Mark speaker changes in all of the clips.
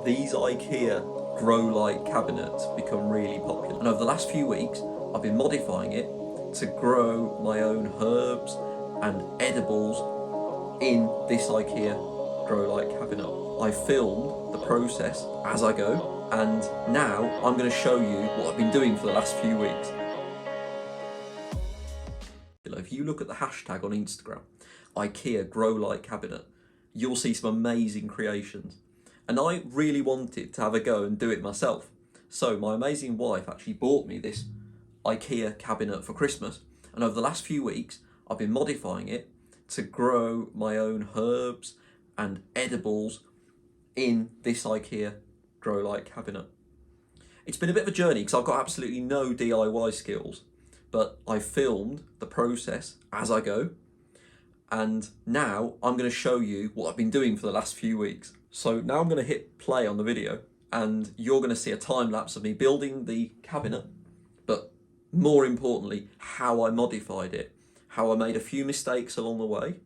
Speaker 1: These Ikea grow light cabinets become really popular, and over the last few weeks I've been modifying it to grow my own herbs and edibles in this Ikea grow light cabinet. I filmed the process as I go, and now I'm going to show you what I've been doing for the last few weeks. If you look at the hashtag on Instagram, Ikea grow light cabinet, you'll see some amazing creations. And I really wanted to have a go and do it myself. So my amazing wife actually bought me this Ikea cabinet for Christmas. And over the last few weeks, I've been modifying it to grow my own herbs and edibles in this Ikea grow light cabinet. It's been a bit of a journey because I've got absolutely no DIY skills, but I filmed the process as I go. And now I'm going to show you what I've been doing for the last few weeks. So now I'm going to hit play on the video and you're going to see a time lapse of me building the cabinet, but more importantly, how I modified it, how I made a few mistakes along the way,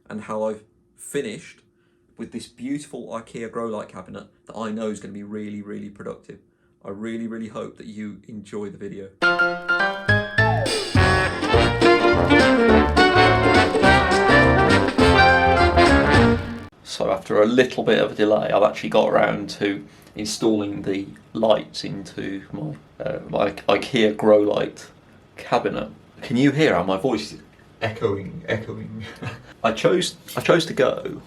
Speaker 1: and how I've finished with this beautiful Ikea grow light cabinet that I know is going to be really, really productive. I really, really hope that you enjoy the video. So after a little bit of a delay, I've actually got around to installing the lights into my Ikea grow light cabinet. Can you hear how my voice is echoing? I chose to go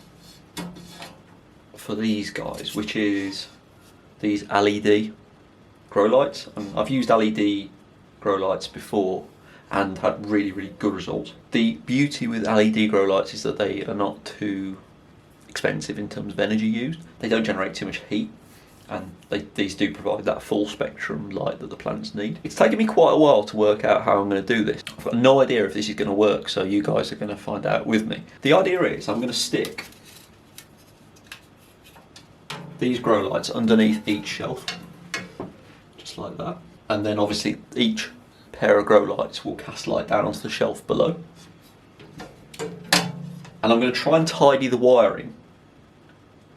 Speaker 1: for these guys, which is these LED grow lights. I've used LED grow lights before and had really, really good results. The beauty with LED grow lights is that they are not too expensive in terms of energy used. They don't generate too much heat, and these do provide that full spectrum light that the plants need. It's taken me quite a while to work out how I'm going to do this. I've got no idea if this is going to work, so you guys are going to find out with me. The idea is I'm going to stick these grow lights underneath each shelf, just like that, and then obviously each pair of grow lights will cast light down onto the shelf below. And I'm going to try and tidy the wiring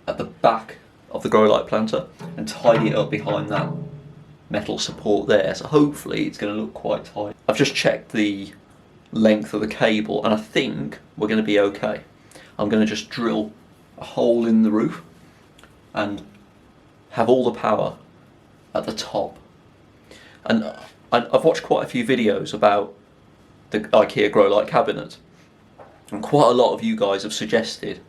Speaker 1: at the back of the grow light planter and tidy it up behind that metal support there, so hopefully it's going to look quite tight. I've just checked the length of the cable and I think we're going to be okay. I'm going to just drill a hole in the roof and have all the power at the top. And I've watched quite a few videos about the Ikea grow light cabinet, and quite a lot of you guys have suggested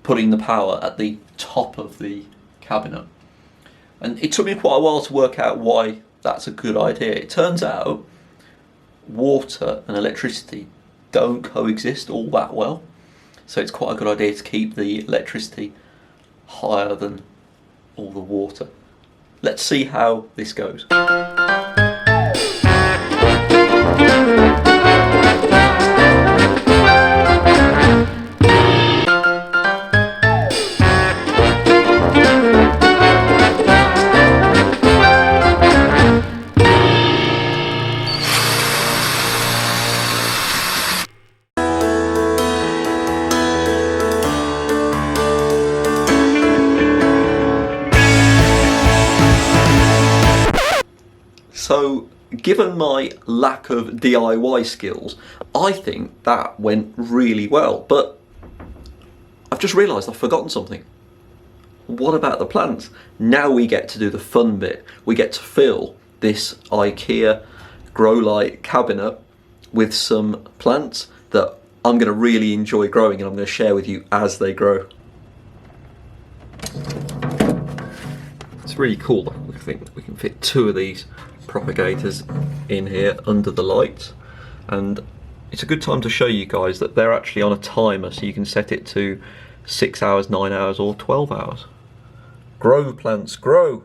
Speaker 1: putting the power at the top of the cabinet. And it took me quite a while to work out why that's a good idea. It turns out water and electricity don't coexist all that well. So it's quite a good idea to keep the electricity higher than all the water. Let's see how this goes. So, given my lack of DIY skills, I think that went really well, but I've just realised I've forgotten something. What about the plants? Now we get to do the fun bit. We get to fill this Ikea grow light cabinet with some plants that I'm going to really enjoy growing and I'm going to share with you as they grow. It's really cool. I think we can fit 2 of these propagators in here under the lights, and it's a good time to show you guys that they're actually on a timer, so you can set it to 6 hours, 9 hours or 12 hours. Grow plants, grow!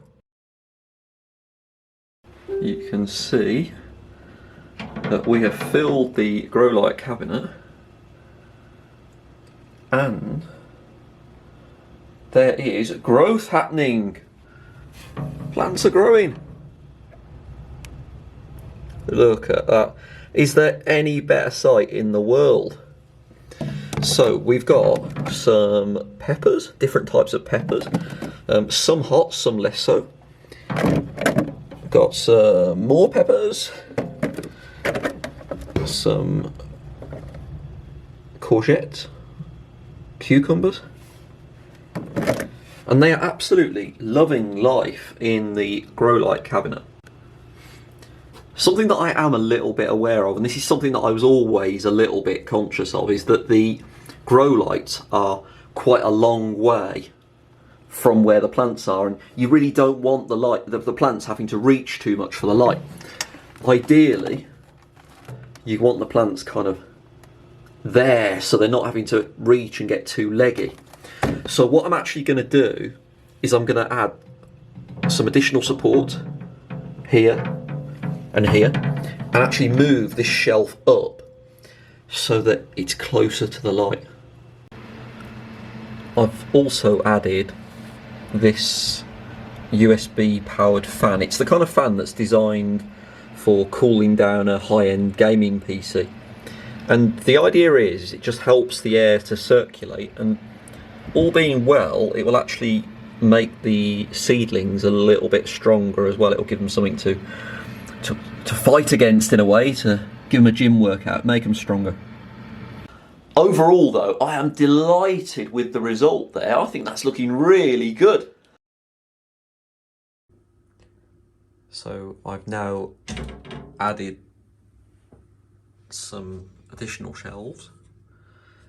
Speaker 1: You can see that we have filled the grow light cabinet and there is growth happening. Plants are growing. Look at that. Is there any better sight in the world? So we've got some peppers, different types of peppers. Some hot, some less so. Got some more peppers, some courgette, cucumbers, and they are absolutely loving life in the grow light cabinet. Something that I am a little bit aware of, and this is something that I was always a little bit conscious of, is that the grow lights are quite a long way from where the plants are, and you really don't want the plants having to reach too much for the light. Ideally, you want the plants kind of there, so they're not having to reach and get too leggy. So what I'm actually going to do is I'm going to add some additional support here and here, and actually move this shelf up so that it's closer to the light. I've also added this USB powered fan. It's the kind of fan that's designed for cooling down a high-end gaming PC, and the idea is it just helps the air to circulate, and all being well, it will actually make the seedlings a little bit stronger as well. It'll give them something to fight against, in a way, to give them a gym workout, make them stronger. Overall though, I am delighted with the result there. I think that's looking really good. So I've now added some additional shelves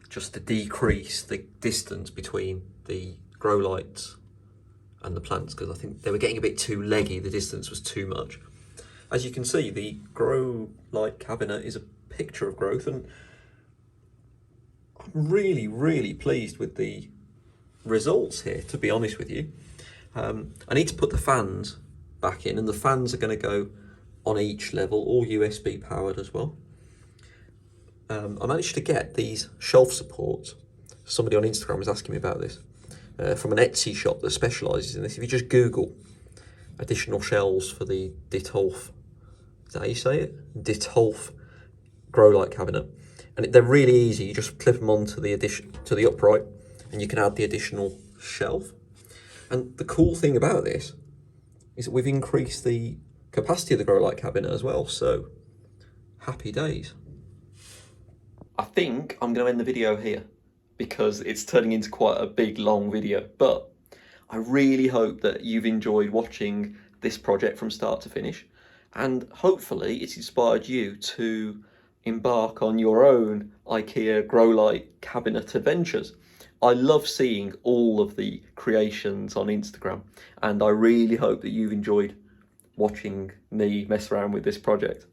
Speaker 1: just to decrease the distance between the grow lights and the plants, because I think they were getting a bit too leggy, the distance was too much. As you can see, the grow light cabinet is a picture of growth, and I'm really pleased with the results here, to be honest with you. I need to put the fans back in, and the fans are going to go on each level, all USB powered as well. I managed to get these shelf supports. Somebody on Instagram was asking me about this, from an Etsy shop that specialises in this. If you just Google additional shelves for the DETOLF, is that how you say it? DETOLF grow light cabinet. And they're really easy. You just clip them onto the upright, and you can add the additional shelf. And the cool thing about this is that we've increased the capacity of the grow light cabinet as well. So happy days. I think I'm going to end the video here because it's turning into quite a big, long video. But I really hope that you've enjoyed watching this project from start to finish, and hopefully it's inspired you to embark on your own IKEA grow light cabinet adventures. I love seeing all of the creations on Instagram, and I really hope that you've enjoyed watching me mess around with this project.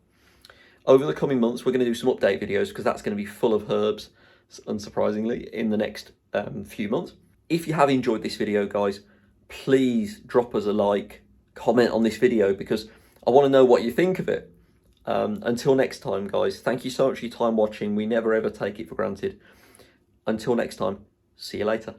Speaker 1: Over the coming months, we're going to do some update videos, because that's going to be full of herbs, unsurprisingly, in the next few months. If you have enjoyed this video, guys, please drop us a like, comment on this video, because I want to know what you think of it. Until next time, guys, thank you so much for your time watching. We never ever take it for granted. Until next time, see you later.